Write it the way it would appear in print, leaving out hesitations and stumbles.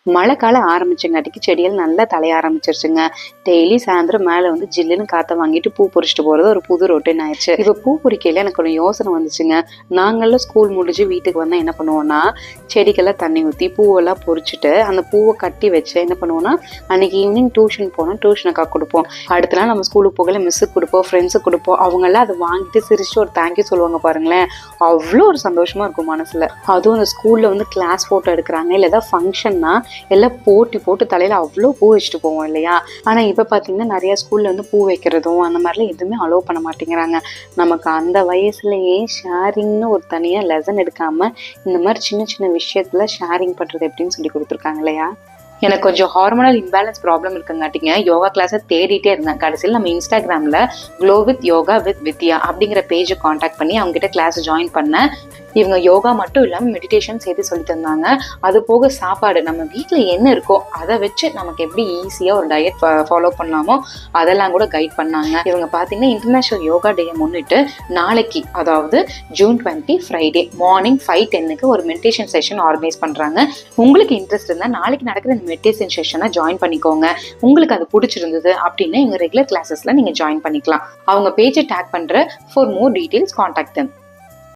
மழை காலம் ஆரம்பிச்சங்காட்டிக்கு செடிகள் நல்லா தலைய ஆரம்பிச்சிருச்சுங்க. டெய்லி சாயந்தரம் மேல வந்து ஜில்லுன்னு காத்த வாங்கிட்டு பூ பறிச்சுட்டு போறது ஒரு புது ரொட்டீன் ஆயிடுச்சு. இப்ப பூ பறிக்கையில எனக்கு ஒரு யோசனை வந்துச்சுங்க. நாங்கள்லாம் ஸ்கூல் முடிஞ்சு வீட்டுக்கு வந்தா என்ன பண்ணுவோம்னா, செடிக்கெல்லாம் தண்ணி ஊற்றி பூவெல்லாம் பொறிச்சிட்டு அந்த பூவை கட்டி வச்சு என்ன பண்ணுவோம்னா, அன்னைக்கு ஈவினிங் டியூஷன் போனோம், டியூஷனுக்காக கொடுப்போம். அடுத்த நாள் நம்ம ஸ்கூலுக்கு போகல மிஸ்ஸுக்கு கொடுப்போம், ஃப்ரெண்ட்ஸுக்கு கொடுப்போம். அவங்கெல்லாம் அதை வாங்கிட்டு சிரிச்சு ஒரு தேங்க்யூ சொல்லுவாங்க பாருங்களேன். அவ்வளோ ஒரு சந்தோஷமா இருக்கும் மனசுல. அதுவும் அந்த ஸ்கூல்ல வந்து கிளாஸ் போட்டோ எடுக்கிறாங்க இல்லை ஏதாவது ஃபங்க்ஷன்னா எல்லாம் போட்டி போட்டு தலையில அவ்வளோ பூ வச்சுட்டு போவோம் இல்லையா. ஆனா இப்ப பாத்தீங்கன்னா நிறைய ஸ்கூல்ல வந்து பூ வைக்கிறதும் அந்த மாதிரிலாம் எதுவுமே அலோவ் பண்ண மாட்டேங்கிறாங்க. நமக்கு அந்த வயசுலயே ஷேரிங்னு ஒரு தனியா லெசன் எடுக்காம இந்த மாதிரி சின்ன சின்ன விஷயத்துல ஷேரிங் பண்றது எப்படின்னு சொல்லி கொடுத்துருக்காங்க இல்லையா. எனக்கு கொஞ்சம் ஹார்மோனல் இம்பேலன்ஸ் ப்ராப்ளம் இருக்குங்காட்டிங்க யோகா கிளாஸை தேடிட்டே இருந்தேன். கடைசியில் நம்ம இன்ஸ்டாகிராமில் க்ளோ வித் யோகா வித் வித்யா அப்படிங்கிற பேஜை காண்டாக்ட் பண்ணி அவங்ககிட்ட கிளாஸ் ஜாயின் பண்ணேன். இவங்க யோகா மட்டும் இல்லாமல் மெடிடேஷன் சேர்த்து சொல்லி தந்தாங்க. அது போக சாப்பாடு நம்ம வீட்டில் என்ன இருக்கோ அதை வச்சு நமக்கு எப்படி ஈஸியாக ஒரு டயட் ஃபாலோ பண்ணலாமோ அதெல்லாம் கூட கைட் பண்ணாங்க. இவங்க பார்த்தீங்கன்னா இன்டர்நேஷனல் யோகா டே முன்னிட்டு நாளைக்கு, அதாவது June 20 ஃப்ரைடே மார்னிங் 5:10 ஒரு மெடிடேஷன் செஷன் ஆர்கனைஸ் பண்ணுறாங்க. உங்களுக்கு இன்ட்ரெஸ்ட் இருந்தால் நாளைக்கு நடக்கிற இந்த மெடிடேஷன் செஷனை ஜாயின் பண்ணிக்கோங்க. உங்களுக்கு அது பிடிச்சிருந்தது அப்படின்னா இவங்க ரெகுலர் கிளாஸஸ்ல நீங்க ஜாயின் பண்ணிக்கலாம். அவங்க பேஜை டேக் பண்ற for more details contact them.